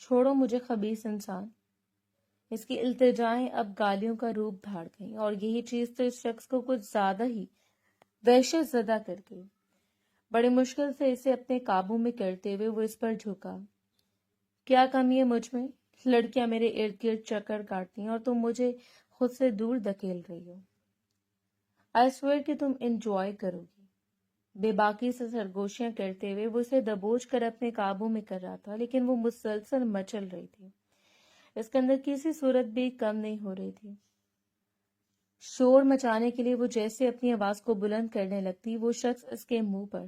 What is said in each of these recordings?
چھوڑو مجھے خبیث انسان۔ اس کی التجائیں اب گالیوں کا روپ دھاڑ گئیں، اور یہی چیز تو اس شخص کو کچھ زیادہ ہی وحشت زدہ کر گئی۔ بڑی مشکل سے اسے اپنے قابو میں کرتے ہوئے وہ اس پر جھکا۔ کیا کمی ہے مجھ میں؟ لڑکیاں میرے ارد گرد چکر کاٹتی ہیں اور تم مجھے خود سے دور دھکیل رہی ہو۔ آئی سویئر کہ تم انجوائے کرو گی۔ بے باکی سے سرگوشیاں کرتے ہوئے وہ اسے دبوچ کر اپنے قابو میں کر رہا تھا، لیکن وہ مسلسل مچل رہی تھی۔ اس کے اندر کسی صورت بھی کم نہیں ہو رہی تھی۔ شور مچانے کے لیے وہ جیسے اپنی آواز کو بلند کرنے لگتی، وہ شخص اس کے منہ پر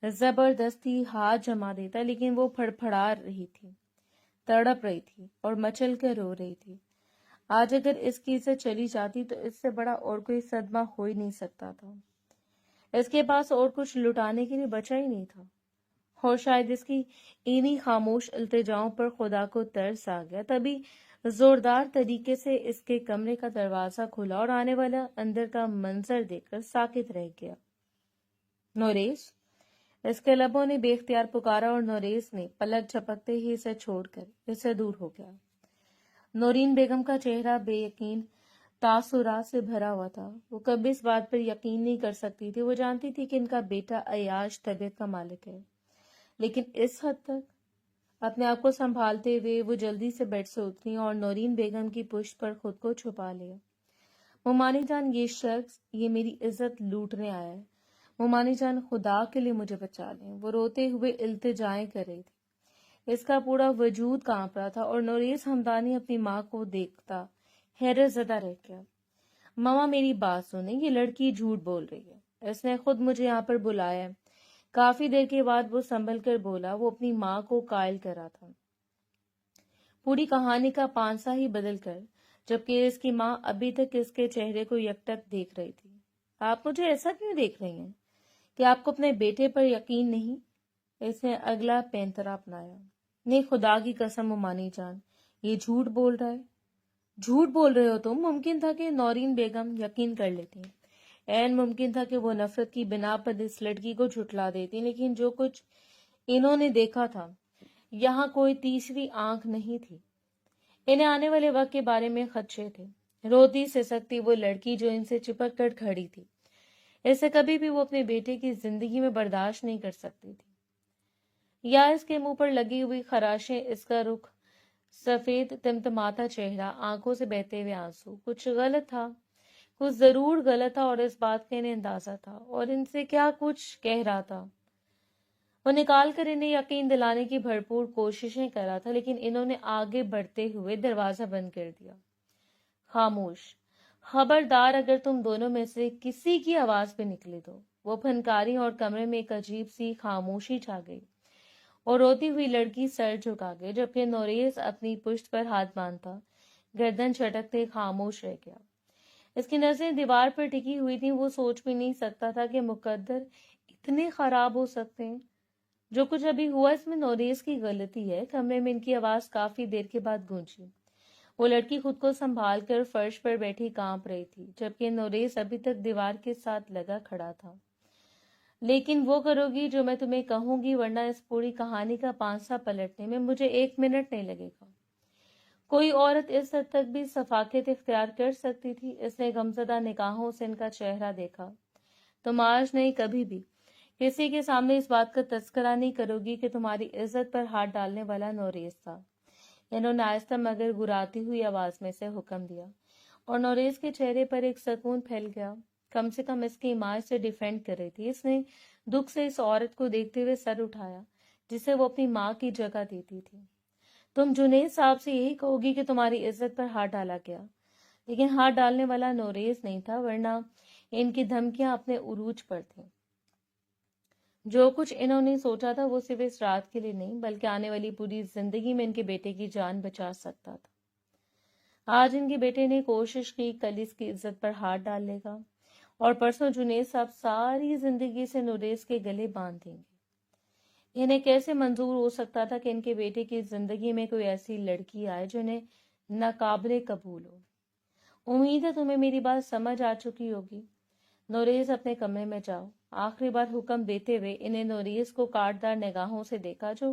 زبردستی ہاتھ جما دیتا، لیکن وہ پھڑپھڑا رہی تھی، تڑپ رہی تھی اور مچل کر رو رہی تھی۔ آج اگر اس کی عزت چلی جاتی تو اس سے بڑا اور کوئی صدمہ ہو ہی نہیں سکتا تھا۔ اس کے پاس اور کچھ لٹانے کے لیے بچا ہی نہیں تھا، اور شاید اس کی انہی خاموش التجاؤں پر خدا کو ترس آ گیا۔ تبھی زوردار طریقے سے اس کے کمرے کا دروازہ کھلا اور آنے والا اندر کا منظر دیکھ کر ساکت رہ گیا۔ نوریس! اس کے لبوں نے بے اختیار پکارا اور نوریس نے پلک جھپکتے ہی اسے چھوڑ کر اس سے دور ہو گیا۔ نورین بیگم کا چہرہ بے یقین تاثرات سے بھرا ہوا تھا۔ وہ کبھی اس بات پر یقین نہیں کر سکتی تھی۔ وہ جانتی تھی کہ ان کا بیٹا عیاش طبیعت کا مالک ہے، لیکن اس حد تک اپنے آپ کو سنبھالتے ہوئے وہ جلدی سے بیڈ سے اتری اور نورین بیگم کی پشت پر خود کو چھپا لیا۔ ممانی جان، یہ شخص یہ میری عزت لوٹنے آیا ہے۔ ممانی جان، خدا کے لیے مجھے بچا لیں۔ وہ روتے ہوئے التجائیں کر رہی تھی۔ اس کا پورا وجود کانپ رہا تھا اور نوریس ہمدانی اپنی ماں کو دیکھتا حیرت زدہ رہ گیا۔ ماما میری بات سنیں، یہ لڑکی جھوٹ بول رہی ہے۔ اس نے خود مجھے یہاں پر بلایا ہے۔ کافی دیر کے بعد وہ سنبھل کر بولا۔ وہ اپنی ماں کو قائل کر رہا تھا، پوری کہانی کا پانسا ہی بدل کر، جبکہ اس کی ماں ابھی تک اس کے چہرے کو یکٹک دیکھ رہی تھی۔ آپ مجھے ایسا کیوں دیکھ رہی ہیں؟ کہ آپ کو اپنے بیٹے پر یقین نہیں؟ اس نے اگلا پینترا اپنایا۔ نہیں، خدا کی قسم ممانی جان، یہ جھوٹ بول رہا ہے۔ جھوٹ بول رہے ہو تم؟ ممکن تھا کہ نورین بیگم یقین کر لیتی، عین ممکن تھا کہ وہ نفرت کی بنا پر اس لڑکی کو جھٹلا دیتی، لیکن جو کچھ انہوں نے دیکھا تھا، یہاں کوئی تیسری آنکھ نہیں تھی۔ انہیں آنے والے وقت کے بارے میں خدشے تھے۔ روتی سسکتی وہ لڑکی جو ان سے چپک کر کھڑی تھی، اسے کبھی بھی وہ اپنے بیٹے کی زندگی میں برداشت نہیں کر سکتی تھی۔ یا اس کے منہ پر لگی ہوئی خراشیں، اس کا رخ، سفید تمتماتا چہرہ، آنکھوں سے بہتے ہوئے آنسو، کچھ غلط تھا، کچھ ضرور غلط تھا، اور اس بات کا انہیں اندازہ تھا، اور ان سے کیا کچھ کہہ رہا تھا۔ وہ نکال کر انہیں یقین دلانے کی بھرپور کوششیں کر رہا تھا، لیکن انہوں نے آگے بڑھتے ہوئے دروازہ بند کر دیا۔ خاموش! خبردار اگر تم دونوں میں سے کسی کی آواز پہ نکلے تو۔ وہ پھنکاری اور کمرے میں ایک عجیب سی خاموشی چھا گئی، اور روتی ہوئی لڑکی سر جھکا گئی، جبکہ نوریس اپنی پشت پر ہاتھ باندھتا گردن جھٹکتے خاموش رہ گیا۔ اس کی نظریں دیوار پر ٹکی ہوئی تھیں۔ وہ سوچ بھی نہیں سکتا تھا کہ مقدر اتنے خراب ہو سکتے ہیں۔ جو کچھ ابھی ہوا اس میں نوریس کی غلطی ہے۔ کمرے میں ان کی آواز کافی دیر کے بعد گونجی۔ وہ لڑکی خود کو سنبھال کر فرش پر بیٹھی کانپ رہی تھی، جبکہ نوریس ابھی تک دیوار کے ساتھ لگا کھڑا تھا۔ لیکن وہ کرو گی جو میں تمہیں کہوں گی، ورنہ اس پوری کہانی کا پانسا پلٹنے میں مجھے 1 منٹ نہیں لگے گا۔ کوئی عورت اس حد تک بھی سفاکت اختیار کر سکتی تھی؟ اس نے غمزدہ نگاہوں سے ان کا چہرہ دیکھا۔ تم آج نہیں، کبھی بھی کسی کے سامنے اس بات کا تذکرہ نہیں کرو گی کہ تمہاری عزت پر ہاتھ ڈالنے والا نوریس تھا۔ انہوں نے آہستہ مگر گراتی ہوئی آواز میں سے حکم دیا، اور نوریس کے چہرے پر ایک سکون پھیل گیا۔ کم سے کم اس کی ماں سے ڈیفینڈ کر رہی تھی۔ اس نے دکھ سے اس عورت کو دیکھتے ہوئے سر اٹھایا جسے وہ اپنی ماں کی جگہ دیتی تھی۔ تم جنید صاحب سے یہی کہو گی کہ تمہاری عزت پر ہاتھ ڈالا گیا، لیکن ہاتھ ڈالنے والا نوریس نہیں تھا، ورنہ ان کی دھمکیاں اپنے عروج پر تھیں۔ جو کچھ انہوں نے سوچا تھا وہ صرف اس رات کے لیے نہیں بلکہ آنے والی پوری زندگی میں ان کے بیٹے کی جان بچا سکتا تھا۔ آج ان کے بیٹے نے کوشش کی، کل اس کی عزت پر ہاتھ ڈال لے گا، اور پرسوں جنید صاحب ساری زندگی سے نوریس کے گلے باندھ دیں گے۔ انہیں کیسے منظور ہو سکتا تھا کہ ان کے بیٹے کی زندگی میں کوئی ایسی لڑکی آئے جو انہیں ناقابل قبول ہو۔ امید ہے تمہیں میری بات سمجھ آ چکی ہوگی۔ نوریس اپنے کمرے میں جاؤ۔ آخری بار حکم دیتے ہوئے انہیں نوریس کو کاٹدار نگاہوں سے دیکھا جو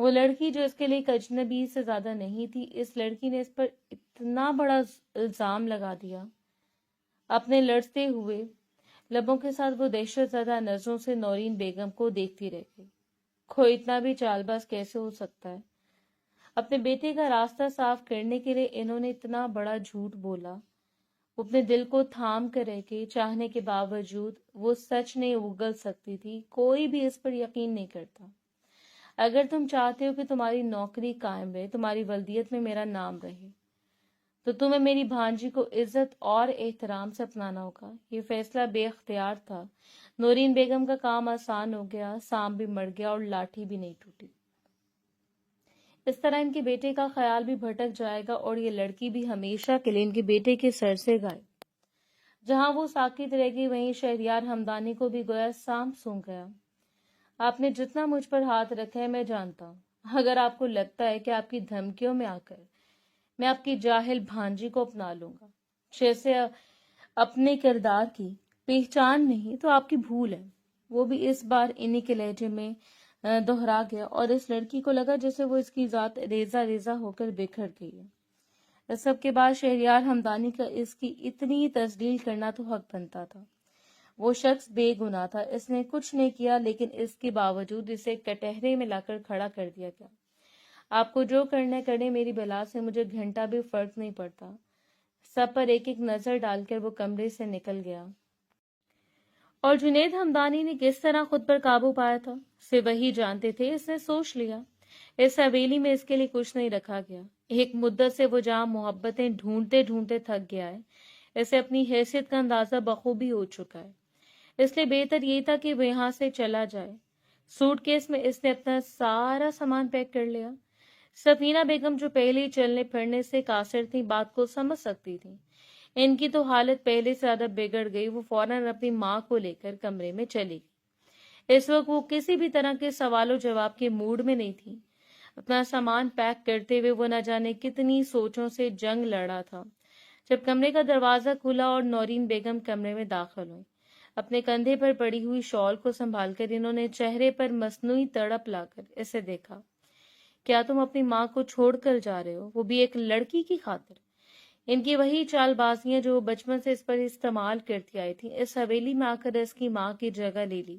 وہ لڑکی جو اس کے لیے ایک اجنبی سے زیادہ نہیں تھی، اس لڑکی نے اس پر اتنا بڑا الزام لگا دیا۔ اپنے لڑتے ہوئے لبوں کے ساتھ وہ دہشت زدہ نظروں سے نورین بیگم کو دیکھتی رہ گئی۔ کوئی اتنا بھی چال باز کیسے ہو سکتا ہے؟ اپنے بیٹے کا راستہ صاف کرنے کے لیے انہوں نے اتنا بڑا جھوٹ بولا۔ وہ اپنے دل کو تھام کر رہ گئی، چاہنے کے باوجود وہ سچ نہیں اگل سکتی تھی۔ کوئی بھی اس پر یقین نہیں کرتا۔ اگر تم چاہتے ہو کہ تمہاری نوکری قائم رہے، تمہاری ولدیت میں میرا نام رہے، تو تمہیں میری بھانجی کو عزت اور احترام سے اپنانا ہوگا۔ یہ فیصلہ بے اختیار تھا۔ نورین بیگم کا کام آسان ہو گیا، سانپ بھی مر گیا اور لاٹھی بھی نہیں ٹوٹی۔ اس طرح ان کے بیٹے کا خیال بھی بھٹک جائے گا اور یہ لڑکی بھی ہمیشہ کے لیے ان کے بیٹے کے سر سے غائب۔ جہاں وہ ساکت رہ گئی، وہیں شہریار ہمدانی کو بھی گویا سانپ سونگھ گیا۔ آپ نے جتنا مجھ پر ہاتھ رکھا ہے میں جانتا ہوں۔ اگر آپ کو لگتا ہے کہ آپ کی دھمکیوں میں آ کر میں آپ کی جاہل بھانجی کو اپنا لوں گا، جیسے اپنے کردار کی پہچان نہیں، تو آپ کی بھول ہے۔ وہ بھی اس بار انہی کے لہجے میں دہرا گیا اور اس لڑکی کو لگا جیسے وہ اس کی ذات ریزہ ریزہ ہو کر بکھر گئی ہے۔ اس سب کے بعد شہریار ہمدانی کا اس کی اتنی تذلیل کرنا تو حق بنتا تھا۔ وہ شخص بے گناہ تھا، اس نے کچھ نہیں کیا، لیکن اس کے باوجود اسے کٹہرے میں لا کر کھڑا کر دیا گیا۔ آپ کو جو کرنا کرنے، میری بلا سے مجھے گھنٹہ بھی فرق نہیں پڑتا۔ سب پر ایک ایک نظر ڈال کر وہ کمرے سے نکل گیا۔ اور جنید ہمدانی نے کس طرح خود پر قابو پایا تھا، سے وہی جانتے تھے۔ اس نے سوچ لیا اس حویلی میں اس کے لیے کچھ نہیں رکھا گیا۔ ایک مدت سے وہ جہاں محبتیں ڈھونڈتے ڈھونڈتے تھک گیا ہے، اسے اپنی حیثیت کا اندازہ بخوبی ہو چکا ہے۔ اس لیے بہتر یہ تھا کہ وہ یہاں سے چلا جائے۔ سوٹ کیس میں اس نے اپنا سارا سامان پیک کر لیا۔ سفینہ بیگم جو پہلے ہی چلنے پھرنے سے قاصر تھی، بات کو سمجھ سکتی تھی۔ ان کی تو حالت پہلے سے زیادہ بگڑ گئی۔ وہ فوراً اپنی ماں کو لے کر کمرے میں چلی گئی۔ اس وقت وہ کسی بھی طرح کے سوال و جواب کے موڈ میں نہیں تھی۔ اپنا سامان پیک کرتے ہوئے وہ نہ جانے کتنی سوچوں سے جنگ لڑا تھا۔ جب کمرے کا دروازہ کھلا اور نورین بیگم کمرے میں داخل ہوئی، اپنے کندھے پر پڑی ہوئی شال کو سنبھال کر انہوں نے چہرے پر مصنوعی تڑپ لا کر اسے دیکھا۔ کیا تم اپنی ماں کو چھوڑ کر جا رہے ہو، وہ بھی ایک لڑکی کی خاطر؟ ان کی وہی چال بازیاں جو وہ بچپن سے اس پر استعمال کرتی آئی تھی، اس حویلی میں آ کر اس کی ماں کی جگہ لے لی۔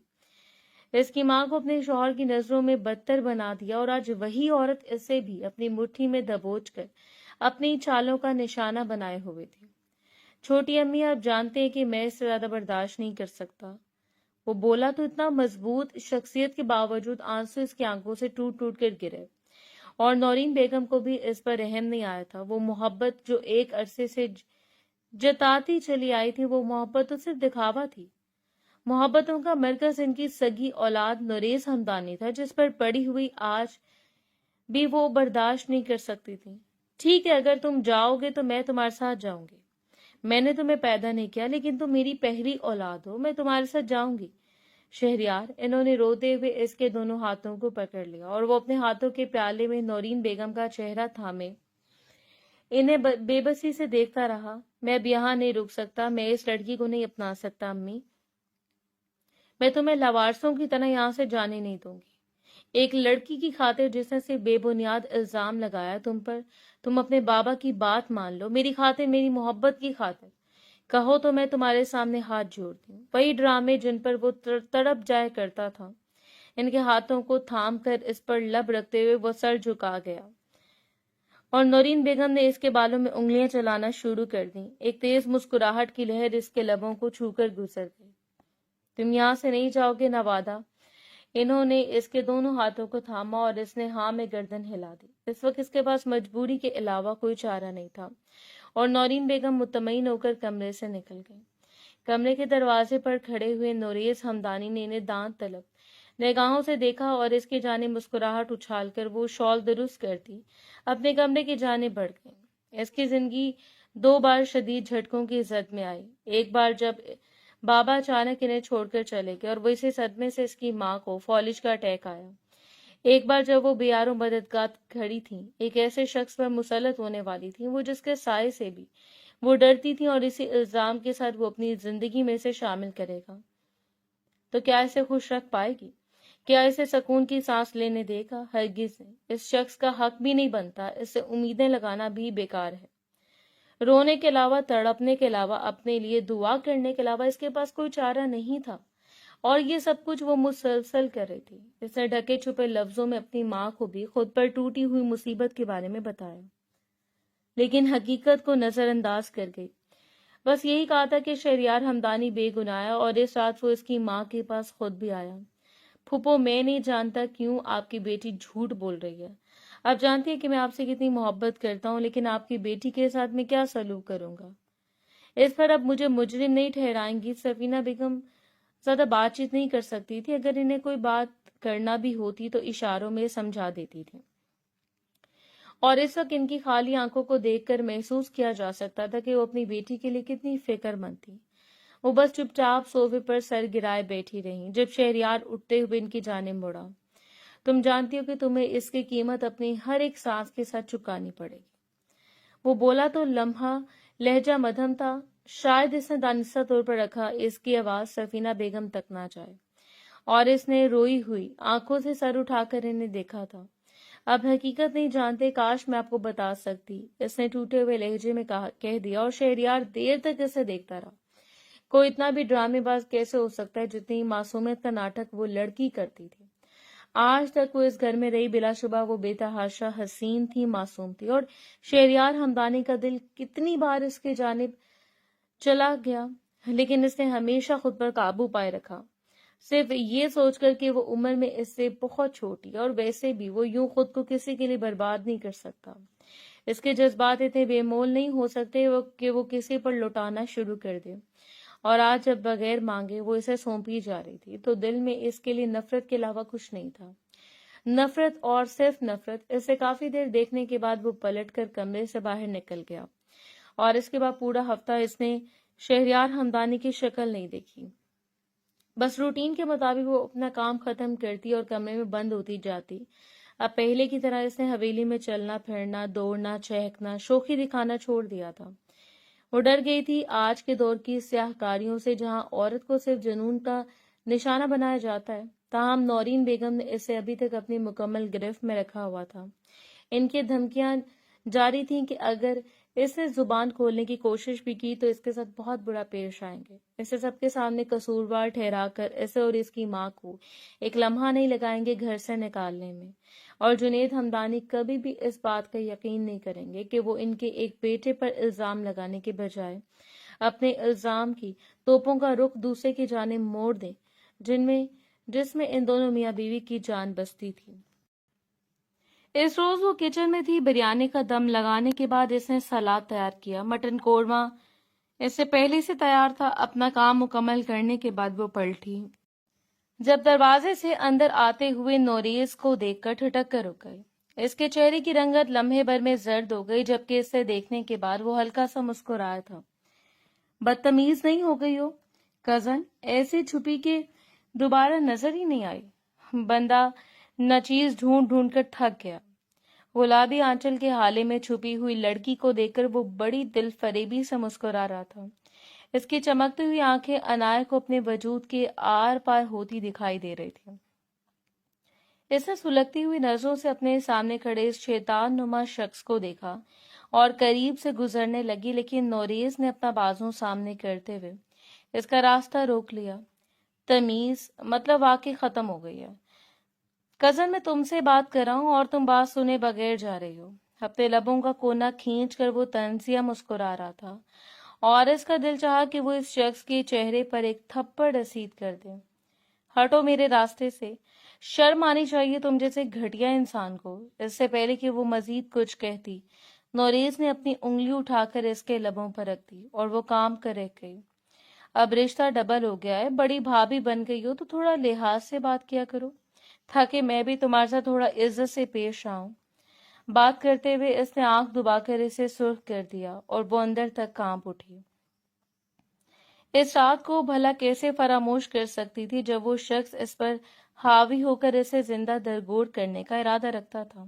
اس کی ماں کو اپنے شوہر کی نظروں میں بدتر بنا دیا اور آج وہی عورت اسے بھی اپنی مٹھی میں دبوچ کر اپنی چالوں کا نشانہ بنائے ہوئے تھی۔ چھوٹی امی، آپ جانتے ہیں کہ میں اس سے زیادہ برداشت نہیں کر سکتا۔ وہ بولا تو اتنا مضبوط شخصیت کے باوجود آنسو اس کی آنکھوں سے ٹوٹ ٹوٹ کر گرے، اور نورین بیگم کو بھی اس پر رحم نہیں آیا تھا۔ وہ محبت جو ایک عرصے سے جتاتی چلی آئی تھی، وہ محبت تو صرف دکھاوا تھی۔ محبتوں کا مرکز ان کی سگی اولاد نوریز ہمدانی تھا، جس پر پڑی ہوئی آج بھی وہ برداشت نہیں کر سکتی تھی۔ ٹھیک ہے، اگر تم جاؤ گے تو میں تمہارے ساتھ جاؤں گی۔ میں نے تمہیں پیدا نہیں کیا، لیکن تم میری پہلی اولاد ہو، میں تمہارے ساتھ جاؤں گی۔ شہریار، انہوں نے روتے ہوئے اس کے دونوں ہاتھوں کو پکڑ لیا اور وہ اپنے ہاتھوں کے پیالے میں نورین بیگم کا چہرہ تھامے انہیں بے بسی سے دیکھتا رہا۔ میں اب یہاں نہیں رک سکتا، میں اس لڑکی کو نہیں اپنا سکتا امی۔ میں تمہیں لاوارثوں کی طرح یہاں سے جانے نہیں دوں گی۔ ایک لڑکی کی خاطر جس نے صرف بے بنیاد الزام لگایا تم پر، تم اپنے بابا کی بات مان لو۔ میری خاطر، میری محبت کی خاطر کہو تو میں تمہارے سامنے ہاتھ جوڑتی ہوں۔ وہی ڈرامے جن پر وہ تڑپ جایا کرتا تھا، ان کے ہاتھوں کو تھام کر اس پر لب رکھتے ہوئے وہ سر جھکا گیا، اور نورین بیگم نے اس کے بالوں میں انگلیاں چلانا شروع کر دیں۔ ایک تیز مسکراہٹ کی لہر اس کے لبوں کو چھو کر گزر گئی۔ تم یہاں سے نہیں جاؤ گے نوادہ؟ انہوں نے اس کے دونوں ہاتھوں کو تھاما اور اس نے ہاں میں گردن ہلا دی۔ اس وقت اس کے پاس مجبوری کے علاوہ کوئی چارہ نہیں تھا، اور نورین بیگم مطمئن ہو کر کمرے سے نکل گئی۔ کمرے کے دروازے پر کھڑے ہوئے نوریز ہمدانی نے انہیں دانت طلب نگاہوں سے دیکھا اور اس کی جانب مسکراہٹ اچھال کر وہ شال درست کرتی اپنے کمرے کی جانب بڑھ گئی۔ اس کی زندگی 2 بار شدید جھٹکوں کی زد میں آئی۔ ایک بار جب بابا اچانک انہیں چھوڑ کر چلے گئے اور وہ اسی صدمے سے اس کی ماں کو فالج کا اٹیک آیا۔ ایک بار جب وہ بیار و مددگار کھڑی تھیں، ایک ایسے شخص پر مسلط ہونے والی تھیں، وہ جس کے سائے سے بھی وہ ڈرتی تھیں، اور اسی الزام کے ساتھ وہ اپنی زندگی میں سے شامل کرے گا، تو کیا اسے خوش رکھ پائے گی؟ کیا اسے سکون کی سانس لینے دے گا؟ ہرگز نہیں۔ اس شخص کا حق بھی نہیں بنتا، اس سے امیدیں لگانا بھی بیکار ہے۔ رونے کے علاوہ، تڑپنے کے علاوہ، اپنے لیے دعا کرنے کے علاوہ اس کے پاس کوئی چارہ نہیں تھا، اور یہ سب کچھ وہ مسلسل کر رہی تھی۔ اس نے ڈھکے چھپے لفظوں میں اپنی ماں کو بھی خود پر ٹوٹی ہوئی مصیبت کے بارے میں بتایا، لیکن حقیقت کو نظر انداز کر گئی۔ بس یہی کہا تھا کہ شہریار ہمدانی بے گناہ ہے، اور اس رات وہ اس کی ماں کے پاس خود بھی آیا۔ پھوپھو، میں نہیں جانتا کیوں آپ کی بیٹی جھوٹ بول رہی ہے۔ آپ جانتی ہیں کہ میں آپ سے کتنی محبت کرتا ہوں، لیکن آپ کی بیٹی کے ساتھ میں کیا سلوک کروں گا؟ اس پر اب مجھے مجرم نہیں ٹھہرائیں گی۔ سفینہ بیگم زیادہ بات چیت نہیں کر سکتی تھی، اگر انہیں کوئی بات کرنا بھی ہوتی تو اشاروں میں سمجھا دیتی تھی، اور اس وقت ان کی خالی آنکھوں کو دیکھ کر محسوس کیا جا سکتا تھا کہ وہ اپنی بیٹی کے لیے کتنی فکر مند تھی۔ وہ بس چپ چاپ صوفے پر سر گرائے بیٹھی رہیں جب شہریار اٹھتے ہوئے ان کی جانب مڑا۔ تم جانتی ہو کہ تمہیں اس کی قیمت اپنی ہر ایک سانس کے ساتھ چکانی پڑے گی۔ وہ بولا تو لمحہ لہجہ مدھم تھا، شاید اس نے دانستہ طور پر رکھا اس کی آواز سفینہ بیگم تک نہ جائے، اور اس نے روئی ہوئی آنکھوں سے سر اٹھا کر انہیں دیکھا تھا۔ اب حقیقت نہیں جانتے، کاش میں آپ کو بتا سکتی، اس نے ٹوٹے ہوئے لہجے میں کہہ دیا، اور شہریار دیر تک اسے دیکھتا رہا۔ کوئی اتنا بھی ڈرامے باز کیسے ہو سکتا ہے جتنی معصومیت کا ناٹک وہ لڑکی کرتی تھی۔ آج تک وہ اس گھر میں رہی، بلا شبہ وہ بے تحاشا حسین تھی، معصوم تھی، اور شہریار ہمدانی کا دل کتنی بار اس کے جانب چلا گیا، لیکن اس نے ہمیشہ خود پر قابو پائے رکھا، صرف یہ سوچ کر کہ وہ عمر میں اس سے بہت چھوٹی ہے، اور ویسے بھی وہ یوں خود کو کسی کے لیے برباد نہیں کر سکتا۔ اس کے جذبات اتنے بے مول نہیں ہو سکتے کہ وہ کسی پر لٹانا شروع کر دے، اور آج جب بغیر مانگے وہ اسے سونپی جا رہی تھی تو دل میں اس کے لیے نفرت کے علاوہ کچھ نہیں تھا۔ نفرت اور صرف نفرت۔ اسے کافی دیر دیکھنے کے بعد وہ پلٹ کر کمرے سے باہر نکل گیا، اور اس کے بعد پورا ہفتہ اس نے شہریار ہمدانی کی شکل نہیں دیکھی۔ بس روٹین کے مطابق وہ اپنا کام ختم کرتی اور کمرے میں بند ہوتی جاتی۔ اب پہلے کی طرح اس نے حویلی میں چلنا پھرنا، دوڑنا، چہکنا، شوخی دکھانا چھوڑ دیا تھا۔ وہ ڈر گئی تھی آج کے دور کی سیاہ کاریوں سے، جہاں عورت کو صرف جنون کا نشانہ بنایا جاتا ہے۔ تاہم نورین بیگم نے اسے ابھی تک اپنی مکمل گرفت میں رکھا ہوا تھا۔ ان کی دھمکیاں جاری تھیں کہ اگر اس نے زبان کھولنے کی کوشش بھی کی تو اس کے ساتھ بہت برا پیش آئیں گے، اسے سب کے سامنے قصوروار ٹھہرا کر اسے اور اس کی ماں کو ایک لمحہ نہیں لگائیں گے گھر سے نکالنے میں، اور جنید ہمدانی کبھی بھی اس بات کا یقین نہیں کریں گے کہ وہ ان کے ایک بیٹے پر الزام لگانے کے بجائے اپنے الزام کی توپوں کا رخ دوسرے کی جانب موڑ دیں جس میں ان دونوں میاں بیوی کی جان بستی تھی۔ اس روز وہ کچن میں تھی۔ بریانی کا دم لگانے کے بعد اس نے سلاد تیار کیا۔ مٹن قورمہ اس سے پہلے سے تیار تھا۔ اپنا کام مکمل کرنے کے بعد وہ پلٹی، جب دروازے سے اندر آتے ہوئے نوریز کو دیکھ کر ٹھٹک کر رک گئی۔ اس کے چہرے کی رنگت لمحے بھر میں زرد ہو گئی، جبکہ اسے دیکھنے کے بعد وہ ہلکا سا مسکرایا تھا۔ بدتمیز نہیں ہو گئی ہو کزن؟ ایسے چھپی کہ دوبارہ نظر ہی نہیں آئی۔ بندہ نچیز ڈھونڈ ڈھونڈ کر تھک گیا۔ گلابی آنچل کے حالے میں چھپی ہوئی لڑکی کو دیکھ کر وہ بڑی دل فریبی سے مسکرا رہا تھا۔ اس کی چمکتی ہوئی آنکھیں عنایت کو اپنے وجود کے آر پار ہوتی دکھائی دے رہی تھی۔ اس نے سلگتی ہوئی نظروں سے اپنے سامنے کھڑے اس شیطان نما شخص کو دیکھا اور قریب سے گزرنے لگی، لیکن نوریز نے اپنا بازو سامنے کرتے ہوئے اس کا راستہ روک لیا۔ تمیز مطلب واقعی ختم ہو گئی ہے کزن، میں تم سے بات کر رہا ہوں اور تم بات سنے بغیر جا رہی ہو۔ اپنے لبوں کا کونا کھینچ کر وہ طنزیہ مسکرا رہا تھا، اور اس کا دل چاہا کہ وہ اس شخص کے چہرے پر ایک تھپڑ رسید کر دے۔ ہٹو میرے راستے سے، شرم آنی چاہیے تم جیسے گھٹیا انسان کو۔ اس سے پہلے کہ وہ مزید کچھ کہتی، نوریز نے اپنی انگلی اٹھا کر اس کے لبوں پر رکھ دی اور وہ کام کر رہ گئی۔ اب رشتہ ڈبل ہو گیا ہے، بڑی بھابھی بن گئی ہو تو تھوڑا لحاظ سے بات کیا کرو، تاکہ میں بھی تمہارے ساتھ تھوڑا عزت سے پیش آؤں۔ بات کرتے ہوئے اس نے آنکھ دبا کر اسے سرخ کر دیا اور وہ اندر تک کانپ اٹھی۔ اس رات کو بھلا کیسے فراموش کر سکتی تھی جب وہ شخص اس پر حاوی ہو کر اسے زندہ درگور کرنے کا ارادہ رکھتا تھا۔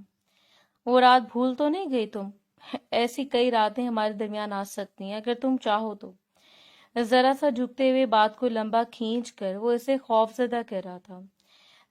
وہ رات بھول تو نہیں گئی تم؟ ایسی کئی راتیں ہمارے درمیان آ سکتی ہیں اگر تم چاہو تو۔ ذرا سا جھکتے ہوئے بات کو لمبا کھینچ کر وہ اسے خوف زدہ کر رہا تھا۔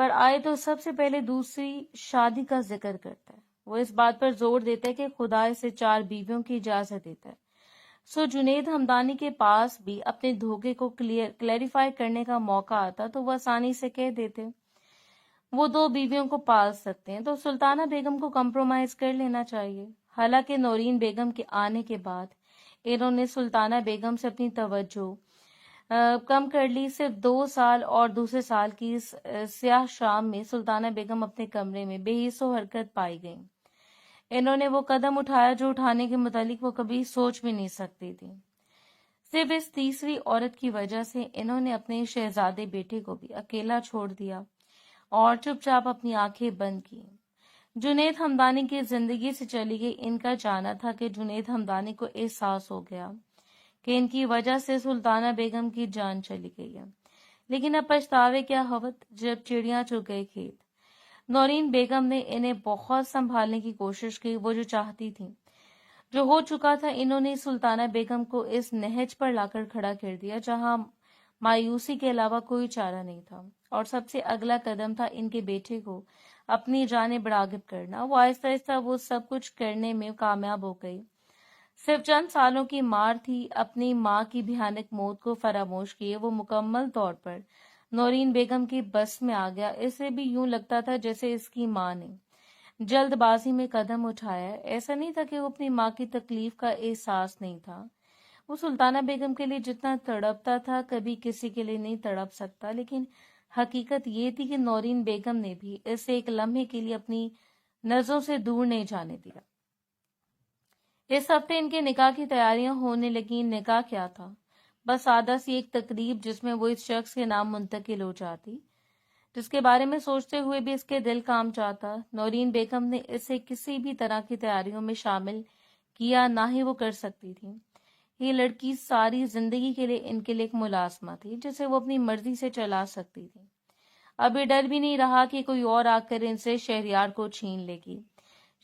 پر آئے تو سب سے پہلے دوسری شادی کا ذکر کرتا ہے۔ وہ اس بات پر زور دیتا ہے کہ خدا اسے 4 بیویوں کی اجازت دیتا ہے۔ سو جنید ہمدانی کے پاس بھی اپنے دھوکے کو کلیریفائی کرنے کا موقع آتا تو وہ آسانی سے کہہ دیتے وہ 2 بیویوں کو پال سکتے ہیں، تو سلطانہ بیگم کو کمپرومائز کر لینا چاہیے۔ حالانکہ نورین بیگم کے آنے کے بعد انہوں نے سلطانہ بیگم سے اپنی توجہ کم کر لی۔ صرف 2 سال اور دوسرے سال کی سیاہ شام میں سلطانہ بیگم اپنے کمرے میں بے حس و حرکت پائی گئیں۔ انہوں نے وہ قدم اٹھایا جو اٹھانے کے متعلق وہ کبھی سوچ بھی نہیں سکتی تھی۔ صرف اس تیسری عورت کی وجہ سے انہوں نے اپنے شہزادے بیٹے کو بھی اکیلا چھوڑ دیا اور چپ چاپ اپنی آنکھیں بند کی۔ جنید ہمدانی کی زندگی سے چلی گئی۔ ان کا جانا تھا کہ جنید ہمدانی کو احساس ہو گیا کہ ان کی وجہ سے سلطانہ بیگم کی جان چلی گئی ہے، لیکن اب پچھتاوے کیا ہوت جب چڑیاں چگ گئے کھیت۔ نورین بیگم نے انہیں بہت سنبھالنے کی کوشش کی، وہ جو چاہتی تھی جو ہو چکا تھا۔ انہوں نے سلطانہ بیگم کو اس نہج پر لا کر کھڑا کر دیا جہاں مایوسی کے علاوہ کوئی چارہ نہیں تھا، اور سب سے اگلا قدم تھا ان کے بیٹے کو اپنی جانب راغب کرنا۔ وہ آہستہ آہستہ وہ سب کچھ کرنے میں کامیاب ہو گئی۔ صرف چند سالوں کی مار تھی، اپنی ماں کی بھیانک موت کو فراموش کیے وہ مکمل طور پر نورین بیگم کی بس میں آ گیا۔ اسے بھی یوں لگتا تھا جیسے اس کی ماں نے جلد بازی میں قدم اٹھایا۔ ایسا نہیں تھا کہ وہ اپنی ماں کی تکلیف کا احساس نہیں تھا۔ وہ سلطانہ بیگم کے لیے جتنا تڑپتا تھا کبھی کسی کے لیے نہیں تڑپ سکتا، لیکن حقیقت یہ تھی کہ نورین بیگم نے بھی اسے ایک لمحے کے لیے اپنی نظروں سے دور نہیں جانے دیا۔ اس ہفتے ان کے نکاح کی تیاریاں ہونے لگیں۔ نکاح کیا تھا؟ بس سادہ سی ایک تقریب جس میں وہ اس شخص کے نام منتقل ہو جاتی جس کے بارے میں سوچتے ہوئے بھی اس کے دل کام چاہتا۔ نورین بیگم نے اسے کسی بھی طرح کی تیاریوں میں شامل کیا نہ ہی وہ کر سکتی تھی۔ یہ لڑکی ساری زندگی کے لیے ان کے لیے ایک ملازمہ تھی جسے وہ اپنی مرضی سے چلا سکتی تھی۔ اب یہ ڈر بھی نہیں رہا کہ کوئی اور آ کر ان سے شہریار کو چھین لے گی۔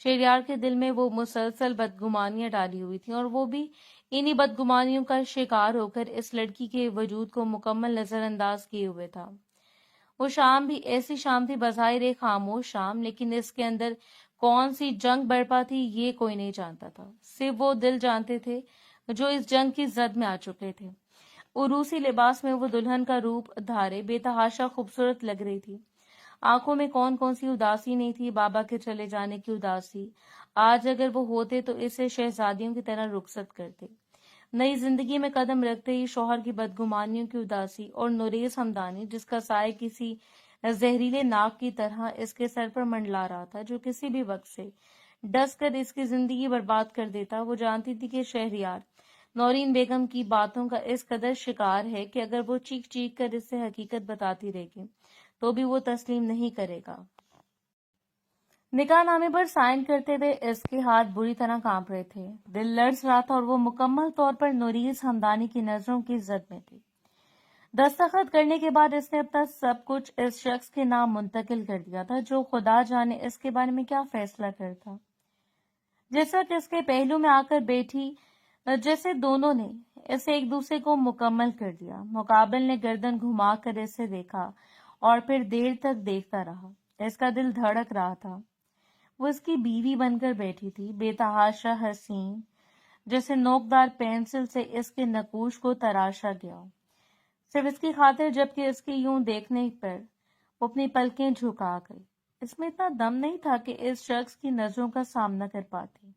شہریار کے دل میں وہ مسلسل بدگمانیاں ڈالی ہوئی تھیں، اور وہ بھی انہی بدگمانیوں کا شکار ہو کر اس لڑکی کے وجود کو مکمل نظر انداز کیے ہوئے تھا۔ وہ شام بھی ایسی شام تھی، بظاہر ایک خاموش شام، لیکن اس کے اندر کون سی جنگ برپا تھی یہ کوئی نہیں جانتا تھا۔ صرف وہ دل جانتے تھے جو اس جنگ کی زد میں آ چکے تھے۔ عروسی لباس میں وہ دلہن کا روپ دھارے بے تحاشا خوبصورت لگ رہی تھی۔ آنکھوں میں کون کون سی اداسی نہیں تھی، بابا کے چلے جانے کی اداسی۔ آج اگر وہ ہوتے تو اسے شہزادیوں کی طرح رخصت کرتے۔ نئی زندگی میں قدم رکھتے ہی شوہر کی بدگمانیوں کی اداسی، اور نوریز ہمدانی جس کا سایہ کسی زہریلے ناگ کی طرح اس کے سر پر منڈلا رہا تھا جو کسی بھی وقت سے ڈس کر اس کی زندگی برباد کر دیتا۔ وہ جانتی تھی کہ شہریار نورین بیگم کی باتوں کا اس قدر شکار ہے کہ اگر وہ چیخ چیخ کر اس سے حقیقت بتاتی رہے گی تو بھی وہ تسلیم نہیں کرے گا۔ نکاح نامے پر سائن کرتے ہوئے اس کے ہاتھ بری طرح کانپ رہے تھے، دل لرز رہا تھا، اور وہ مکمل طور پر نوریز ہمدانی کی نظروں کی زد میں تھی۔ دستخط کرنے کے بعد اس نے اپنا سب کچھ اس شخص کے نام منتقل کر دیا تھا جو خدا جانے اس کے بارے میں کیا فیصلہ کرتا۔ جس وقت اس کے پہلو میں آ کر بیٹھی جیسے دونوں نے اسے ایک دوسرے کو مکمل کر دیا۔ مقابل نے گردن گھما کر اسے دیکھا اور پھر دیر تک دیکھتا رہا۔ اس کا دل دھڑک رہا تھا۔ وہ اس کی بیوی بن کر بیٹھی تھی، بے تحاشا حسین، جیسے نوکدار پینسل سے اس کے نقوش کو تراشا گیا، صرف اس کی خاطر، جبکہ اس کے یوں دیکھنے پر وہ اپنی پلکیں جھکا گئی۔ اس میں اتنا دم نہیں تھا کہ اس شخص کی نظروں کا سامنا کر پاتی۔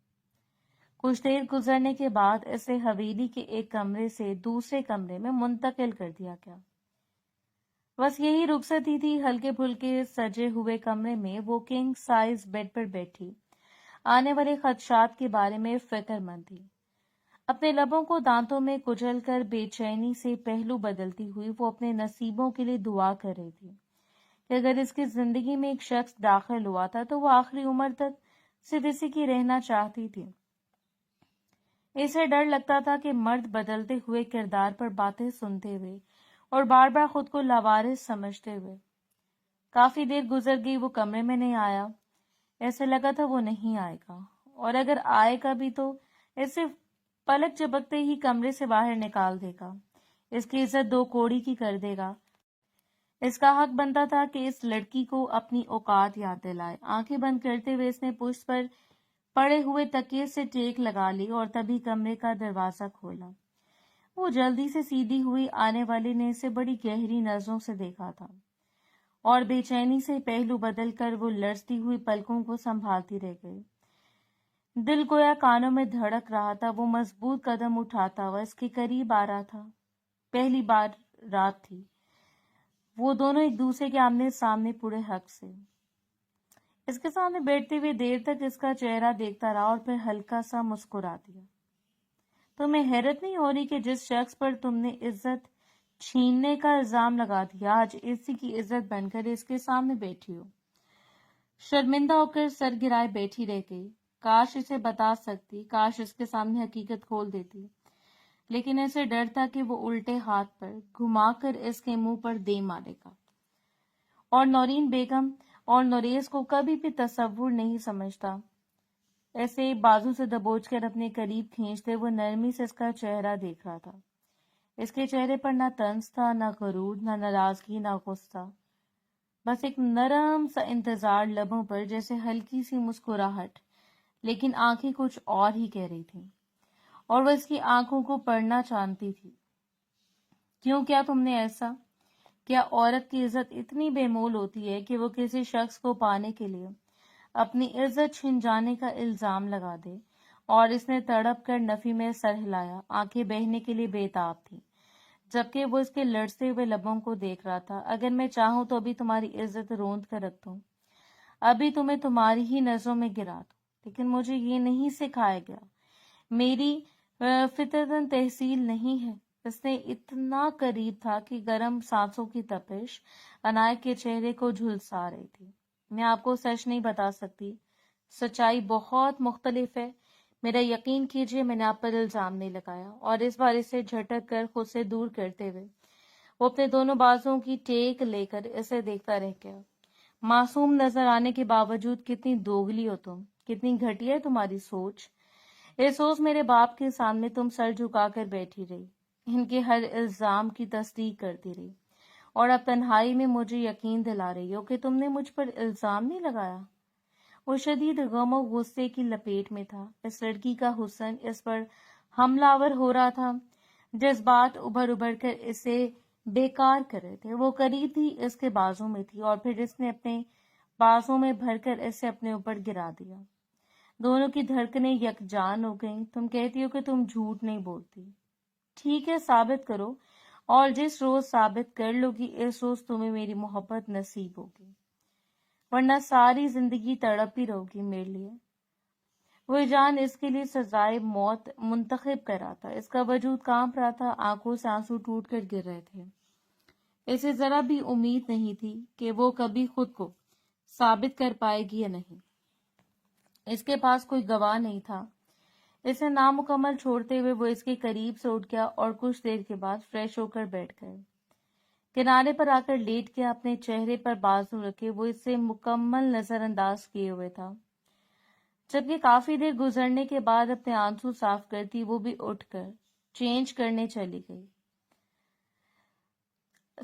کچھ دیر گزرنے کے بعد اسے حویلی کے ایک کمرے سے دوسرے کمرے میں منتقل کر دیا گیا۔ بس یہی رخصتی تھی۔ ہلکے پھلکے سجے ہوئے کمرے میں وہ کنگ سائز بیڈ پر بیٹھی آنے والے خدشات کے بارے میں فکر مند تھی۔ اپنے لبوں کو دانتوں میں کچل کر بے چینی سے پہلو بدلتی ہوئی وہ اپنے نصیبوں کے لیے دعا کر رہی تھی کہ اگر اس کی زندگی میں ایک شخص داخل ہوا تھا تو وہ آخری عمر تک صرف اسی کی رہنا چاہتی تھی۔ اسے ڈر لگتا تھا کہ مرد بدلتے ہوئے کردار پر باتیں سنتے ہوئے اور بار بار خود کو لاوارث سمجھتے ہوئے۔ کافی دیر گزر گئی، وہ کمرے میں نہیں آیا۔ ایسے لگا تھا وہ نہیں آئے گا، اور اگر آئے گا بھی تو اسے پلک جھپکتے ہی کمرے سے باہر نکال دے گا، اس کی عزت 2 کوڑی کی کر دے گا۔ اس کا حق بنتا تھا کہ اس لڑکی کو اپنی اوقات یاد دلائے۔ آنکھیں بند کرتے ہوئے اس نے پشت پر پڑے ہوئے تکیے سے ٹیک لگا لی اور تبھی کمرے کا دروازہ کھولا۔ وہ جلدی سے سیدھی ہوئی، آنے والے نے اسے بڑی گہری نظروں سے دیکھا تھا اور بے چینی سے پہلو بدل کر وہ لرزتی ہوئی پلکوں کو سنبھالتی رہ گئی۔ دل گویا کانوں میں دھڑک رہا تھا۔ وہ مضبوط قدم اٹھاتا ہوا اس کے قریب آ رہا تھا۔ پہلی بار رات تھی، وہ دونوں ایک دوسرے کے آمنے سامنے پورے حق سے۔ اس کے سامنے بیٹھتے ہوئے دیر تک اس کا چہرہ دیکھتا رہا اور پھر ہلکا سا مسکرا دیا۔ تمہیں حیرت نہیں ہو رہی کہ جس شخص پر تم نے عزت چھیننے کا الزام لگا دیا، آج اسی کی عزت بن کر اس کے سامنے بیٹھی ہو؟ شرمندہ ہو کر سر گرائے بیٹھی رہ گئی۔ کاش اسے بتا سکتی، کاش اس کے سامنے حقیقت کھول دیتی، لیکن اسے ڈر تھا کہ وہ الٹے ہاتھ پر گھما کر اس کے منہ پر دے مارے گا۔ اور نورین بیگم اور نوریز کو کبھی بھی تصور نہیں سمجھتا۔ ایسے بازو سے دبوچ کر اپنے قریب کھینچتے وہ نرمی سے اس کا چہرہ دیکھ رہا تھا۔ اس کے چہرے پر نہ طنز تھا، نہ غرور، نہ ناراضگی، نہ غصہ، بس ایک نرم سا انتظار لبوں پر، جیسے ہلکی سی مسکراہٹ، لیکن آنکھیں کچھ اور ہی کہہ رہی تھیں اور وہ اس کی آنکھوں کو پڑھنا چاہتی تھی۔ کیوں کیا تم نے ایسا؟ کیا عورت کی عزت اتنی بے مول ہوتی ہے کہ وہ کسی شخص کو پانے کے لیے اپنی عزت چھن جانے کا الزام لگا دے؟ اور اس نے تڑپ کر نفی میں سر ہلایا، آنکھیں بہنے کے لیے بےتاب تھی، جبکہ وہ اس کے لرزتے ہوئے لبوں کو دیکھ رہا تھا۔ اگر میں چاہوں تو ابھی تمہاری عزت روند کر رکھ دوں، ابھی تمہیں تمہاری ہی نظروں میں گرا دوں، لیکن مجھے یہ نہیں سکھایا گیا، میری فطرتاً تحصیل نہیں ہے۔ اس نے اتنا قریب تھا کہ گرم سانسوں کی تپش عنایت کے چہرے کو جھلسا رہی تھی۔ میں آپ کو سچ نہیں بتا سکتی، سچائی بہت مختلف ہے، میرا یقین کیجیے، میں نے آپ پر الزام نہیں لگایا۔ اور اس بار اسے جھٹک کر خود سے دور کرتے ہوئے وہ اپنے دونوں بازوؤں کی ٹیک لے کر اسے دیکھتا رہ گیا۔ معصوم نظر آنے کے باوجود کتنی دوگلی ہو تم، کتنی گھٹیا ہے تمہاری سوچ۔ اس روز میرے باپ کے سامنے تم سر جھکا کر بیٹھی رہی، ان کے ہر الزام کی تصدیق کرتی رہی، اور اب تنہائی میں مجھے یقین دلا رہی ہو کہ تم نے مجھ پر الزام نہیں لگایا۔ وہ شدید غم و غصے کی لپیٹ میں تھا۔ اس لڑکی کا حسن اس پر حملہ آور ہو رہا تھا، جذبات ابھر ابھر کر اسے بیکار کر رہے تھے۔ وہ قریب تھی، اس کے بازو میں تھی، اور پھر اس نے اپنے بازو میں بھر کر اسے اپنے اوپر گرا دیا۔ دونوں کی دھڑکنیں یکجان ہو گئیں۔ تم کہتی ہو کہ تم جھوٹ نہیں بولتی، ٹھیک ہے، ثابت کرو، اور جس روز ثابت کر لو گی اس روز تمہیں میری محبت نصیب ہوگی، ورنہ ساری زندگی تڑپ ہی رہو گی میرے لیے۔ وہ جان اس کے لیے سزائے موت منتخب کر رہا تھا، اس کا وجود کانپ رہا تھا، آنکھوں سے آنسو ٹوٹ کر گر رہے تھے۔ اسے ذرا بھی امید نہیں تھی کہ وہ کبھی خود کو ثابت کر پائے گی یا نہیں۔ اس کے پاس کوئی گواہ نہیں تھا۔ اسے نامکمل چھوڑتے ہوئے وہ اس کے قریب سے اٹھ گیا اور کچھ دیر کے بعد فریش ہو کر بیٹھ گئے۔ کنارے پر آ کر لیٹ کے اپنے چہرے پر بازو رکھے وہ اسے مکمل نظر انداز کیے ہوئے تھا، جبکہ کافی دیر گزرنے کے بعد اپنے آنسو صاف کرتی وہ بھی اٹھ کر چینج کرنے چلی گئی۔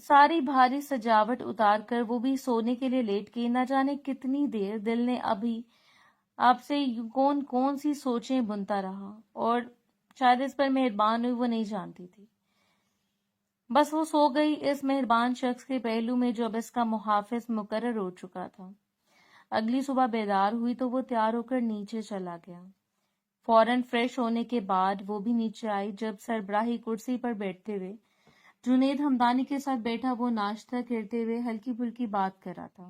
ساری بھاری سجاوٹ اتار کر وہ بھی سونے کے لیے لیٹ گئی۔ نہ جانے کتنی دیر دل نے ابھی آپ سے کون کون سی سوچیں بنتا رہا، اور شاید اس پر مہربان ہوئی وہ نہیں جانتی تھی۔ بس وہ سو گئی اس مہربان شخص کے پہلو میں جو اب اس کا محافظ مقرر ہو چکا تھا۔ اگلی صبح بیدار ہوئی تو وہ تیار ہو کر نیچے چلا گیا۔ فوراً فریش ہونے کے بعد وہ بھی نیچے آئی۔ جب سربراہی کرسی پر بیٹھتے ہوئے جنید ہمدانی کے ساتھ بیٹھا، وہ ناشتہ کرتے ہوئے ہلکی پھلکی بات کر رہا تھا۔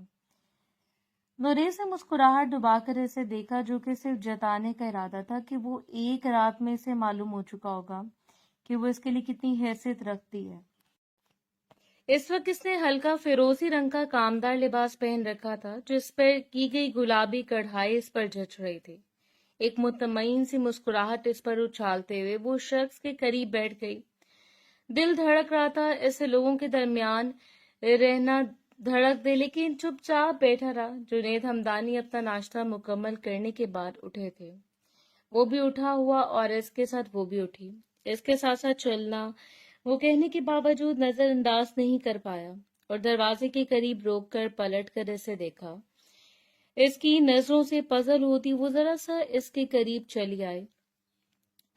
نوریز نے مسکراہٹ ڈبا کر اسے دیکھا، جو کہ صرف جتانے کا ارادہ تھا کہ وہ ایک رات میں اسے معلوم ہو چکا ہوگا کہ وہ اس کے لیے کتنی حیثیت رکھتی ہے۔ اس وقت اس نے ہلکا فیروزی رنگ کا کامدار لباس پہن رکھا تھا، جس پر کی گئی گلابی کڑھائی اس پر جچ رہی تھی۔ ایک مطمئن سی مسکراہٹ اس پر اچھالتے ہوئے وہ شخص کے قریب بیٹھ گئی۔ دل دھڑک رہا تھا اسے لوگوں کے درمیان رہنا دھڑک دے، لیکن چپ چاپ بیٹھا رہا۔ جنید ہمدانی اپنا ناشتہ مکمل کرنے کے بعد اٹھے تھے۔ وہ بھی اٹھا ہوا اور اس کے ساتھ وہ بھی اٹھی۔ اس کے ساتھ ساتھ چلنا وہ کہنے کے باوجود نظر انداز نہیں کر پایا۔ اور دروازے کے قریب روک کر پلٹ کر اسے دیکھا۔ اس کی نظروں سے پزل ہوتی وہ ذرا سا اس کے قریب چلی آئی۔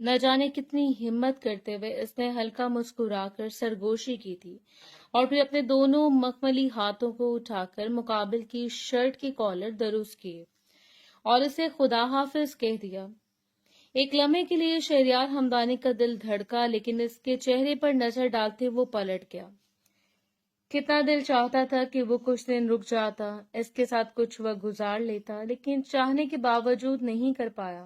نہ جانے کتنی ہمت کرتے ہوئے اس نے ہلکا مسکرا کر سرگوشی کی تھی اور پھر اپنے دونوں مخملی ہاتھوں کو اٹھا کر مقابل کی شرٹ کے کالر درست کیے اور اسے خدا حافظ کہہ دیا۔ ایک لمحے کے لیے شہریار ہمدانی کا دل دھڑکا، لیکن اس کے چہرے پر نظر ڈالتے وہ پلٹ گیا۔ کتنا دل چاہتا تھا کہ وہ کچھ دن رک جاتا، اس کے ساتھ کچھ وقت گزار لیتا، لیکن چاہنے کے باوجود نہیں کر پایا۔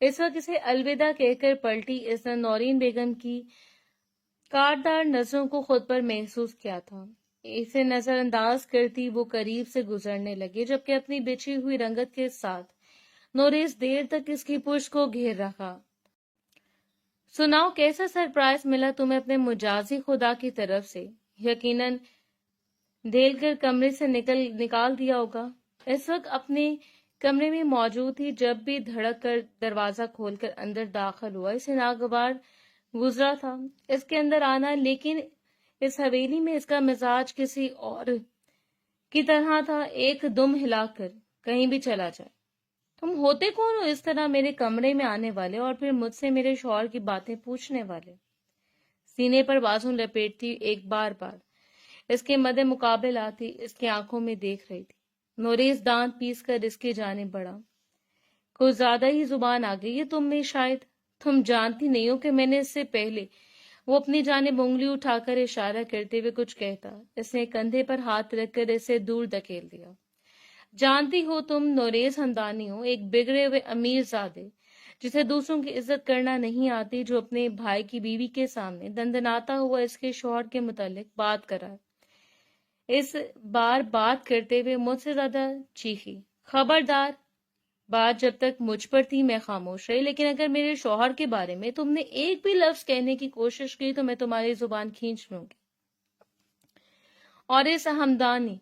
اس وقت اسے الوداع کہہ کر پلٹی اس نے نورین بیگم کی کاٹدار نظروں کو خود پر محسوس کیا تھا۔ اسے نظر انداز کرتی وہ قریب سے گزرنے لگی، جبکہ اپنی بچھی ہوئی رنگت کے ساتھ نوریز دیر تک اس کی پشت کو گھیر رکھا۔ سناؤ، کیسا سرپرائز ملا تمہیں اپنے مجازی خدا کی طرف سے؟ یقیناً دھیل کر کمرے سے نکال دیا ہوگا۔ اس وقت اپنے کمرے میں موجود تھی جب بھی دھڑک کر دروازہ کھول کر اندر داخل ہوا۔ اسے ناگوار گزرا تھا اس کے اندر آنا، لیکن اس حویلی میں اس کا مزاج کسی اور کی طرح تھا، ایک دم ہلا کر کہیں بھی چلا جائے۔ تم ہوتے کون ہو اس طرح میرے کمرے میں آنے والے اور پھر مجھ سے میرے شوہر کی باتیں پوچھنے والے؟ سینے پر بازو لپیٹتی ایک بار اس کے مد مقابل آتی اس کی آنکھوں میں دیکھ رہی تھی۔ نوریز دانت پیس کر اس کی جانب بڑھا۔ کچھ زیادہ ہی زبان آ گئی ہے تم میں، شاید تم جانتی نہیں ہو کہ میں نے اس سے پہلے۔ وہ اپنی جانب انگلی اٹھا کر اشارہ کرتے ہوئے کچھ کہتا، اس نے کندھے پر ہاتھ رکھ کر اسے دور دھکیل دیا۔ جانتی ہو تم نوریز ہمدانی ہو، ایک بگڑے ہوئے امیر زادے جسے دوسروں کی عزت کرنا نہیں آتی، جو اپنے بھائی کی بیوی کے سامنے دندناتا ہوا اس کے شوہر کے متعلق بات کر رہا ہے۔ اس بار بات کرتے ہوئے مجھ سے زیادہ چیخی، خبردار! بات جب تک مجھ پر تھی میں خاموش رہی، لیکن اگر میرے شوہر کے بارے میں تم نے ایک بھی لفظ کہنے کی کوشش کی تو میں تمہاری زبان کھینچ لوں گی۔ اور اس ہمدانی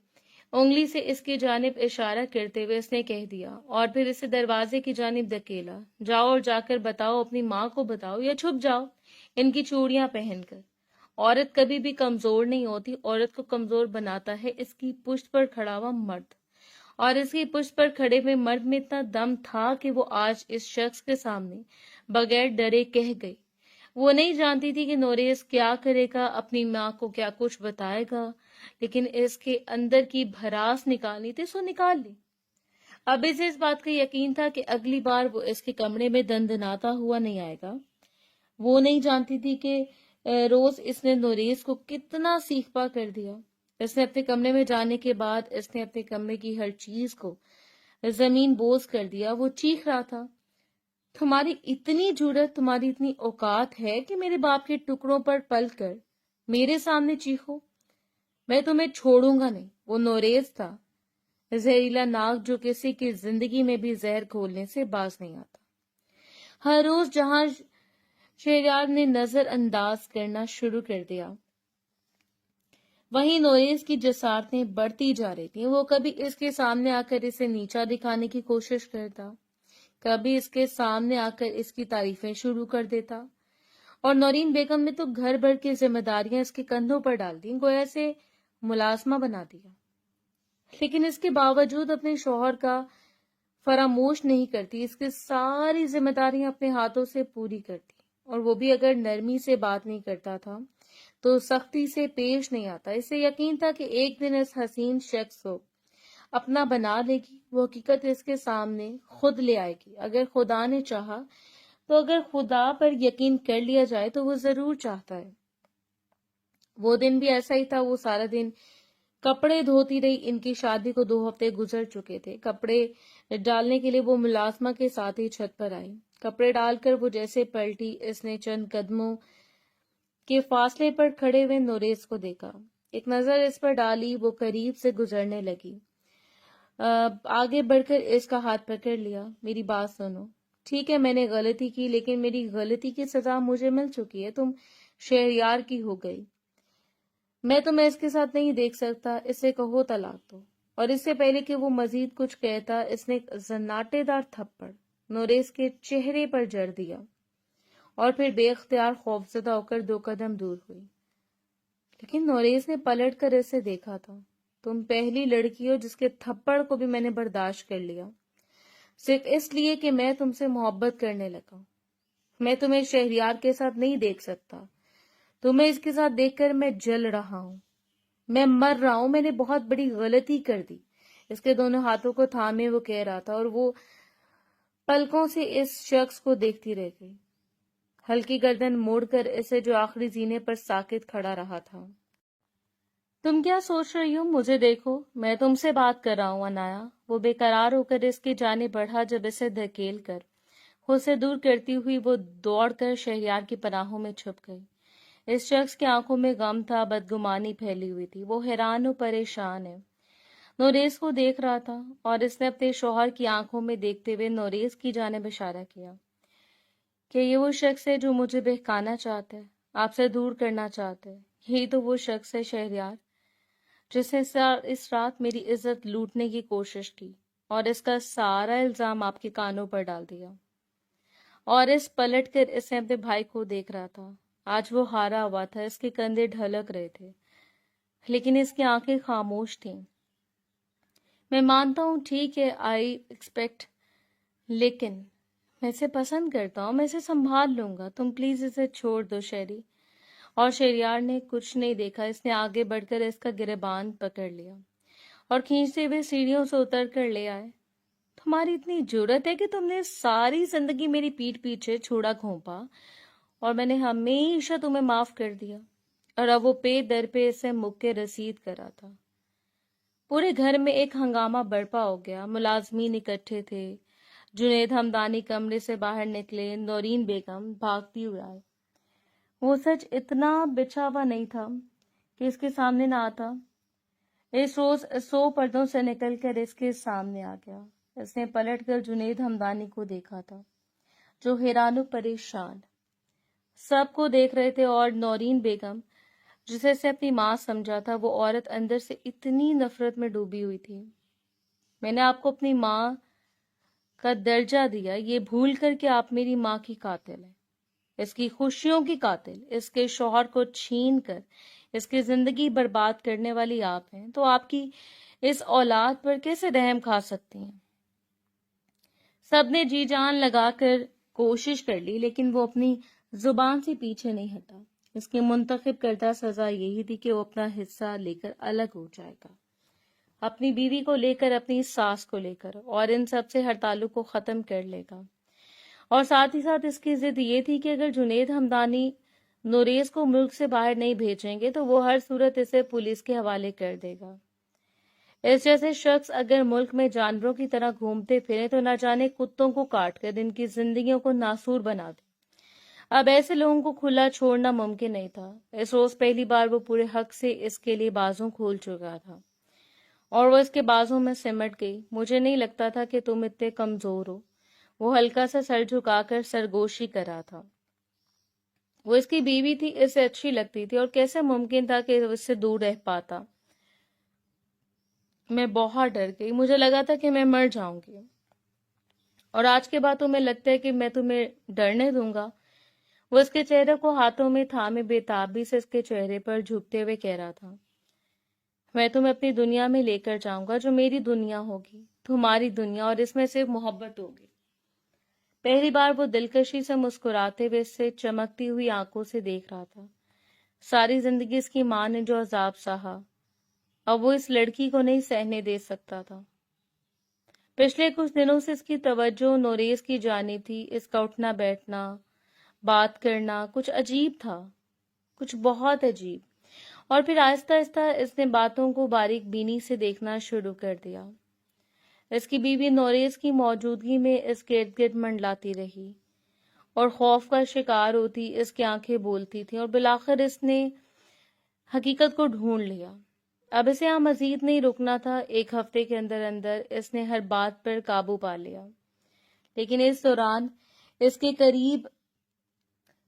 انگلی سے اس کی جانب اشارہ کرتے ہوئے اس نے کہہ دیا اور پھر اسے دروازے کی جانب دھکیلا، جاؤ اور جا کر بتاؤ، اپنی ماں کو بتاؤ یا چھپ جاؤ ان کی چوڑیاں پہن کر۔ عورت کبھی بھی کمزور نہیں ہوتی، عورت کو کمزور بناتا ہے اس کی پشت پر کھڑا ہوا مرد، اور اس کی پشت پر کھڑے ہوئے مرد میں اتنا دم تھا کہ وہ آج اس شخص کے سامنے بغیر ڈرے کہہ گئی۔ وہ نہیں جانتی تھی کہ نوریز کیا کرے گا، اپنی ماں کو کیا کچھ بتائے گا، لیکن اس کے اندر کی بھڑاس نکالنی تھی سو نکال لی۔ اب اسے اس بات کا یقین تھا کہ اگلی بار وہ اس کے کمرے میں دندناتا ہوا نہیں آئے گا۔ وہ نہیں جانتی تھی کہ روز اس نے نوریز کو کتنا سیخ پا کر دیا۔ اس نے اپنے کمرے میں جانے کے بعد اس نے اپنے کمرے کی ہر چیز کو زمین بوس کر دیا۔ وہ چیخ رہا تھا، تمہاری اتنی جرت، تمہاری اتنی اوقات ہے کہ میرے باپ کے ٹکڑوں پر پل کر میرے سامنے چیخو؟ میں تمہیں چھوڑوں گا نہیں۔ وہ نوریز تھا، زہریلا ناگ جو کسی کی زندگی میں بھی زہر کھولنے سے باز نہیں آتا۔ ہر روز جہاں شہریار نے نظر انداز کرنا شروع کر دیا، وہیں نوریز کی جسارتیں بڑھتی جا رہی تھیں۔ وہ کبھی اس کے سامنے آ کر اسے نیچا دکھانے کی کوشش کرتا، کبھی اس کے سامنے آ کر اس کی تعریفیں شروع کر دیتا، اور نورین بیگم نے تو گھر بھر کی ذمہ داریاں اس کے کندھوں پر ڈال دیں، گویا سے ملازمہ بنا دیا۔ لیکن اس کے باوجود اپنے شوہر کا فراموش نہیں کرتی، اس کی ساری ذمہ داریاں اپنے ہاتھوں سے پوری کرتی، اور وہ بھی اگر نرمی سے بات نہیں کرتا تھا تو سختی سے پیش نہیں آتا۔ اسے یقین تھا کہ ایک دن اس حسین شخص کو اپنا بنا لے گی، وہ حقیقت اس کے سامنے خود لے آئے گی، اگر خدا نے چاہا تو۔ اگر خدا پر یقین کر لیا جائے تو وہ ضرور چاہتا ہے۔ وہ دن بھی ایسا ہی تھا۔ وہ سارا دن کپڑے دھوتی رہی۔ ان کی شادی کو 2 ہفتے گزر چکے تھے۔ کپڑے ڈالنے کے لیے وہ ملازمہ کے ساتھ ہی چھت پر آئی۔ کپڑے ڈال کر وہ جیسے پلٹی، اس نے چند قدموں کے فاصلے پر کھڑے ہوئے نوریز کو دیکھا، ایک نظر اس پر ڈالی، وہ قریب سے گزرنے لگی، آگے بڑھ کر اس کا ہاتھ پکڑ لیا۔ میری بات سنو، ٹھیک ہے میں نے غلطی کی، لیکن میری غلطی کی سزا مجھے مل چکی ہے، تم شہریار کی ہو گئی، میں تمہیں اس کے ساتھ نہیں دیکھ سکتا، اسے کہو طلاق دو۔ اور اس سے پہلے کہ وہ مزید کچھ کہتا، اس نے ایک زناٹے دار تھپڑ نوریز کے چہرے پر جڑ دیا اور پھر بے اختیار خوفزدہ ہو کر 2 قدم دور ہوئی۔ لیکن نوریز نے پلٹ کر اسے دیکھا تھا. تم پہلی لڑکی ہو جس کے تھپڑ کو بھی میں نے برداشت کر لیا، صرف اس لیے کہ میں تم سے محبت کرنے لگا. میں تمہیں شہریار کے ساتھ نہیں دیکھ سکتا. تمہیں اس کے ساتھ دیکھ کر میں جل رہا ہوں، میں مر رہا ہوں. میں نے بہت بڑی غلطی کر دی. اس کے دونوں ہاتھوں کو تھامے وہ کہہ رہا تھا اور وہ پلکوں سے اس شخص کو دیکھتی رہ گئی، ہلکی گردن موڑ کر اسے جو آخری زینے پر ساکت کھڑا رہا تھا. تم کیا سوچ رہی ہو؟ مجھے دیکھو، میں تم سے بات کر رہا ہوں انایا. وہ بے قرار ہو کر اس کی جانب بڑھا. جب اسے دھکیل کر خود سے دور کرتی ہوئی وہ دوڑ کر شہریار کی پناہوں میں چھپ گئی. اس شخص کی آنکھوں میں غم تھا، بدگمانی پھیلی ہوئی تھی. وہ حیران و پریشان ہے. نوریز کو دیکھ رہا تھا اور اس نے اپنے شوہر کی آنکھوں میں دیکھتے ہوئے نوریز کی جانب اشارہ کیا کہ یہ وہ شخص ہے جو مجھے بہکانا چاہتا ہے، آپ سے دور کرنا چاہتا ہے. یہی تو وہ شخص ہے شہریار جس نے اس رات میری عزت لوٹنے کی کوشش کی اور اس کا سارا الزام آپ کے کانوں پر ڈال دیا. اور اس پلٹ کر اس نے اپنے بھائی کو دیکھ رہا تھا. آج وہ ہارا ہوا تھا، اس کے کندھے ڈھلک رہے تھے لیکن اس کی آنکھیں خاموش تھیں. میں مانتا ہوں، ٹھیک ہے، آئی ایکسپیکٹ، لیکن میں اسے پسند کرتا ہوں، میں اسے سنبھال لوں گا. تم پلیز اسے چھوڑ دو شہری. اور شہریار نے کچھ نہیں دیکھا. اس نے آگے بڑھ کر اس کا گریبان پکڑ لیا اور کھینچتے ہوئے سیڑھیوں سے اتر کر لے آئے. تمہاری اتنی جرت ہے کہ تم نے ساری زندگی میری پیٹھ پیچھے چھوڑا گھونپا اور میں نے ہمیشہ تمہیں معاف کر دیا. اور اب وہ پے در پہ اسے مکے رسید کر رہا تھا. پورے گھر میں ایک ہنگامہ برپا ہو گیا. ملازمین اکٹھے تھے. جنید ہمدانی کمرے سے باہر نکلے. نورین بیگم بھاگتی ہوئے آئے. وہ سچ اتنا بچھا ہوا نہیں تھا کہ اس کے سامنے نہ آتا. اس روز 100 پردوں سے نکل کر اس کے سامنے آ گیا. اس نے پلٹ کر جنید ہمدانی کو دیکھا تھا جو حیران و پریشان سب کو دیکھ رہے تھے، اور نورین بیگم جسے سے اپنی ماں سمجھا تھا، وہ عورت اندر سے اتنی نفرت میں ڈوبی ہوئی تھی. میں نے آپ کو اپنی ماں کا درجہ دیا، یہ بھول کر کہ آپ میری ماں کی قاتل ہیں، اس کی خوشیوں کی قاتل، اس کے شوہر کو چھین کر اس کی زندگی برباد کرنے والی آپ ہیں. تو آپ کی اس اولاد پر کیسے رحم کھا سکتی ہیں؟ سب نے جی جان لگا کر کوشش کر لی لیکن وہ اپنی زبان سے پیچھے نہیں ہٹا. اس کی منتخب کردہ سزا یہی تھی کہ وہ اپنا حصہ لے کر الگ ہو جائے گا، اپنی بیوی کو لے کر، اپنی ساس کو لے کر، اور ان سب سے ہر تعلق کو ختم کر لے گا. اور ساتھ ہی ساتھ اس کی ضد یہ تھی کہ اگر جنید ہمدانی نوریز کو ملک سے باہر نہیں بھیجیں گے تو وہ ہر صورت اسے پولیس کے حوالے کر دے گا. اس جیسے شخص اگر ملک میں جانوروں کی طرح گھومتے پھریں تو نہ جانے کتوں کو کاٹ کر ان کی زندگیوں کو ناسور بنا دے. اب ایسے لوگوں کو کھلا چھوڑنا ممکن نہیں تھا. اس روز پہلی بار وہ پورے حق سے اس کے لیے بازوں کھول چکا تھا اور وہ اس کے بازوں میں سمٹ گئی. مجھے نہیں لگتا تھا کہ تم اتنے کمزور ہو. وہ ہلکا سا سر جھکا کر سرگوشی کر رہا تھا. وہ اس کی بیوی تھی، اسے اچھی لگتی تھی، اور کیسے ممکن تھا کہ اس سے دور رہ پاتا. میں بہت ڈر گئی. مجھے لگا تھا کہ میں مر جاؤں گی، اور آج کے بعد تمہیں لگتا ہے کہ میں تمہیں ڈرنے دوں گا؟ وہ اس کے چہرے کو ہاتھوں میں تھامے بے تابی سے اس کے چہرے پر جھکتے ہوئے کہہ رہا تھا، میں تمہیں اپنی دنیا میں لے کر جاؤں گا جو میری دنیا ہوگی، تمہاری دنیا، اور اس میں صرف محبت ہوگی. پہلی بار وہ دلکشی سے مسکراتے ہوئے اس سے چمکتی ہوئی آنکھوں سے دیکھ رہا تھا. ساری زندگی اس کی ماں نے جو عذاب سہا اب وہ اس لڑکی کو نہیں سہنے دے سکتا تھا. پچھلے کچھ دنوں سے اس کی توجہ نوریز کی جانب تھی. اس کا اٹھنا بیٹھنا، بات کرنا کچھ عجیب تھا، کچھ بہت عجیب. اور پھر آہستہ آہستہ اس نے باتوں کو باریک بینی سے دیکھنا شروع کر دیا. اس کی بیوی نوریز کی موجودگی میں اس کے ارد گرد منڈلاتی رہی اور خوف کا شکار ہوتی. اس کی آنکھیں بولتی تھیں اور بالآخر اس نے حقیقت کو ڈھونڈ لیا. اب اسے یہاں مزید نہیں رکنا تھا. 1 ہفتے کے اندر اندر اس نے ہر بات پر قابو پا لیا، لیکن اس دوران اس کے قریب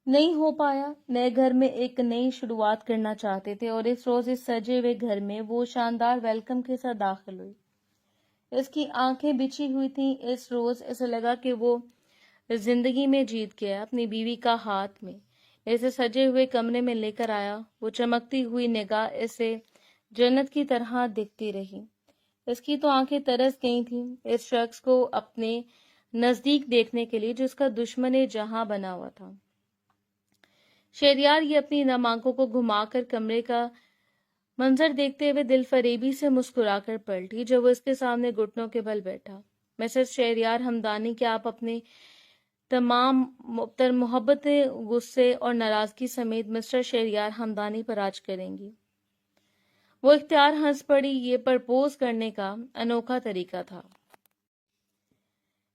نہیں ہو پایا. نئے گھر میں ایک نئی شروعات کرنا چاہتے تھے اور اس روز اس سجے ہوئے گھر میں وہ شاندار ویلکم کے ساتھ داخل ہوئی. اس کی آنکھیں بچھی ہوئی تھیں. اس روز اسے لگا کہ وہ زندگی میں جیت گیا. اپنی بیوی کا ہاتھ میں اسے سجے ہوئے کمرے میں لے کر آیا۔ وہ چمکتی ہوئی نگاہ اسے جنت کی طرح دکھتی رہی۔ اس کی تو آنکھیں ترس گئی تھیں اس شخص کو اپنے نزدیک دیکھنے کے لیے جس کا دشمن جہاں بنا ہوا تھا۔ شہریار یہ اپنی نم آنکھوں کو گھما کر کمرے کا منظر دیکھتے ہوئے دل فریبی سے مسکرا کر پلٹی جب وہ اس کے سامنے گھٹنوں کے بل بیٹھا۔ مسز شہریار ہمدانی، کیا آپ اپنے تمام تر محبت، غصے اور ناراضگی سمیت مسٹر شہریار ہمدانی پر راج کریں گی؟ وہ اختیار ہنس پڑی۔ یہ پرپوز کرنے کا انوکھا طریقہ تھا۔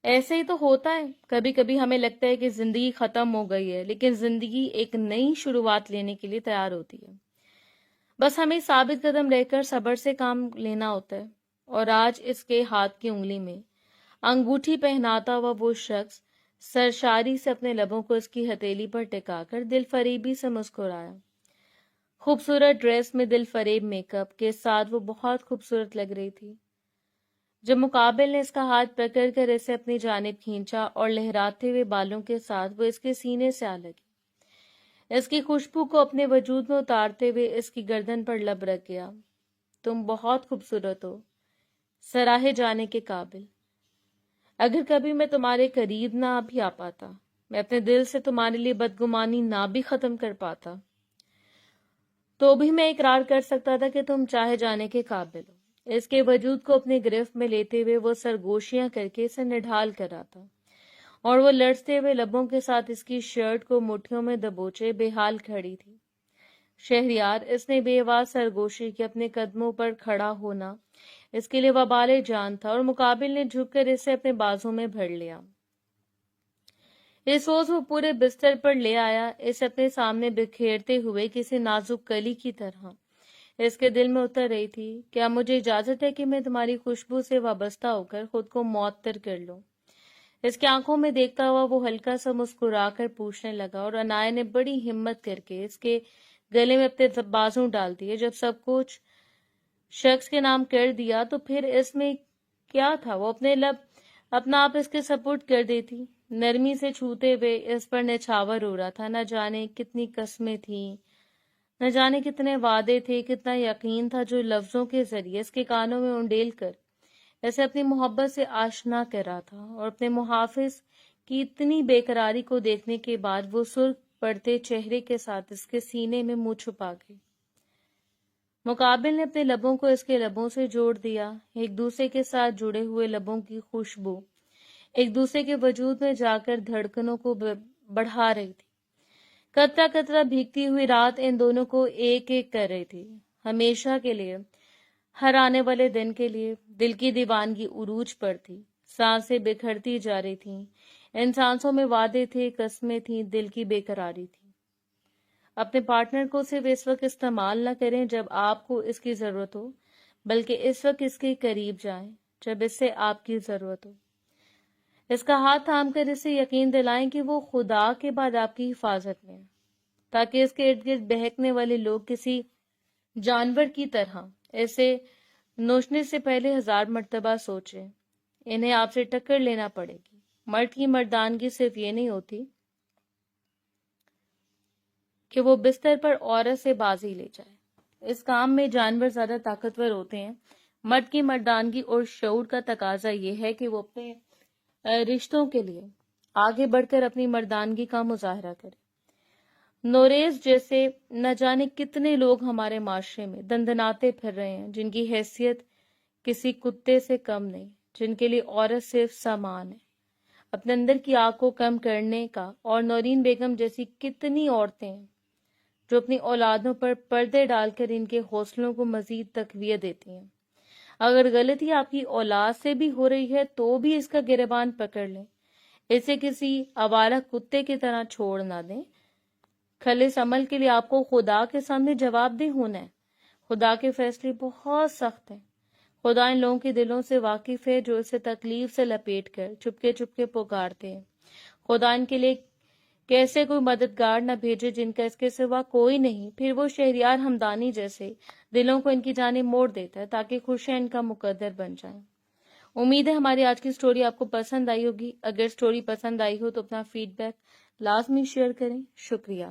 ایسے ہی تو ہوتا ہے، کبھی کبھی ہمیں لگتا ہے کہ زندگی ختم ہو گئی ہے، لیکن زندگی ایک نئی شروعات لینے کے لیے تیار ہوتی ہے۔ بس ہمیں ثابت قدم رہ کر صبر سے کام لینا ہوتا ہے۔ اور آج اس کے ہاتھ کی انگلی میں انگوٹھی پہناتا ہوا وہ شخص سرشاری سے اپنے لبوں کو اس کی ہتھیلی پر ٹکا کر دل فریبی سے مسکرایا۔ خوبصورت ڈریس میں دل فریب میک اپ کے ساتھ وہ بہت خوبصورت لگ رہی تھی۔ جب مقابل نے اس کا ہاتھ پکڑ کر اسے اپنی جانب کھینچا اور لہراتے ہوئے بالوں کے ساتھ وہ اس کے سینے سے آ لگی، اس کی خوشبو کو اپنے وجود میں اتارتے ہوئے اس کی گردن پر لب رکھ گیا۔ تم بہت خوبصورت ہو، سراہے جانے کے قابل۔ اگر کبھی میں تمہارے قریب نہ بھی آ پاتا، میں اپنے دل سے تمہارے لیے بدگمانی نہ بھی ختم کر پاتا، تو بھی میں اقرار کر سکتا تھا کہ تم چاہے جانے کے قابل ہو۔ اس کے وجود کو اپنے گرفت میں لیتے ہوئے وہ سرگوشیاں کر کے اسے نڈھال کر رہا تھا، اور وہ لرزتے ہوئے لبوں کے ساتھ اس کی شرٹ کو مٹھیوں میں دبوچے بے حال کھڑی تھی۔ شہریار، اس نے بے آواز سرگوشی کی۔ اپنے قدموں پر کھڑا ہونا اس کے لیے وبال جان تھا، اور مقابل نے جھک کر اسے اپنے بازوں میں بھر لیا۔ اس روز وہ پورے بستر پر لے آیا، اسے اپنے سامنے بکھیرتے ہوئے کسی نازک کلی کی طرح۔ اس کے دل میں اتر رہی تھی، کیا مجھے اجازت ہے کہ میں تمہاری خوشبو سے وابستہ ہو کر خود کو معطر کر لوں؟ اس کی آنکھوں میں دیکھتا ہوا وہ ہلکا سا مسکرا کر پوچھنے لگا، اور عنایت نے بڑی ہمت کر کے اس کے گلے میں اپنے بازو ڈال دیے۔ جب سب کچھ شخص کے نام کر دیا تو پھر اس میں کیا تھا؟ وہ اپنے لب اپنا آپ اس کے سپرد کر دیتی، نرمی سے چھوتے ہوئے اس پر نچھاور ہو رہا تھا۔ نہ جانے کتنی قسمیں تھیں، نہ جانے کتنے وعدے تھے، کتنا یقین تھا جو لفظوں کے ذریعے اس کے کانوں میں انڈیل کر اسے اپنی محبت سے آشنا کر رہا تھا۔ اور اپنے محافظ کی اتنی بے قراری کو دیکھنے کے بعد وہ سرخ پڑتے چہرے کے ساتھ اس کے سینے میں منہ چھپا گئی۔ مقابل نے اپنے لبوں کو اس کے لبوں سے جوڑ دیا۔ ایک دوسرے کے ساتھ جڑے ہوئے لبوں کی خوشبو ایک دوسرے کے وجود میں جا کر دھڑکنوں کو بڑھا رہی تھی۔ قطرہ قطرہ بھیگتی ہوئی رات ان دونوں کو ایک ایک کر رہی تھی، ہمیشہ کے لیے، ہر آنے والے دن کے لیے۔ دل کی دیوانگی عروج پر تھی، سانسیں بکھرتی جا رہی تھیں، ان سانسوں میں وعدے تھے، قسمیں تھیں، دل کی بے قراری تھی۔ اپنے پارٹنر کو صرف اس وقت استعمال نہ کریں جب آپ کو اس کی ضرورت ہو، بلکہ اس وقت اس کے قریب جائیں جب اس سے آپ کی ضرورت ہو۔ اس کا ہاتھ تھام کر اسے یقین دلائیں کہ وہ خدا کے بعد آپ کی حفاظت میں ہے، تاکہ اس کے ارد گرد بہکنے والے لوگ کسی جانور کی طرح اسے نوچنے سے پہلے 1000 مرتبہ سوچیں۔ انہیں آپ سے ٹکر لینا پڑے گی۔ مرد کی مردانگی صرف یہ نہیں ہوتی کہ وہ بستر پر عورت سے بازی لے جائے، اس کام میں جانور زیادہ طاقتور ہوتے ہیں۔ مرد کی مردانگی اور شعور کا تقاضا یہ ہے کہ وہ اپنے رشتوں کے لیے آگے بڑھ کر اپنی مردانگی کا مظاہرہ کرے۔ نوریز جیسے نہ جانے کتنے لوگ ہمارے معاشرے میں دندناتے پھر رہے ہیں، جن کی حیثیت کسی کتے سے کم نہیں، جن کے لیے عورت صرف سامان ہے۔ اپنے اندر کی آگ کو کم کرنے کا، اور نورین بیگم جیسی کتنی عورتیں ہیں جو اپنی اولادوں پر پردے ڈال کر ان کے حوصلوں کو مزید تقویت دیتی ہیں۔ اگر غلطی آپ کی اولاد سے بھی ہو رہی ہے تو بھی اس کا گریبان پکڑ لیں، اسے کسی آوارہ کتے کی طرح چھوڑ نہ دیں۔ خالص عمل کے لیے آپ کو خدا کے سامنے جواب دہ ہونا ہے۔ خدا کے فیصلے بہت سخت ہیں۔ خدا ان لوگوں کے دلوں سے واقف ہے جو اسے تکلیف سے لپیٹ کر چپکے چپکے پکارتے ہیں۔ خدا ان کے لیے کیسے کوئی مددگار نہ بھیجے جن کا اس کے سوا کوئی نہیں، پھر وہ شہریار ہمدانی جیسے دلوں کو ان کی جانب موڑ دیتا ہے تاکہ خوشیاں ان کا مقدر بن جائیں۔ امید ہے ہماری آج کی سٹوری آپ کو پسند آئی ہوگی۔ اگر سٹوری پسند آئی ہو تو اپنا فیڈ بیک لازمی شیئر کریں۔ شکریہ۔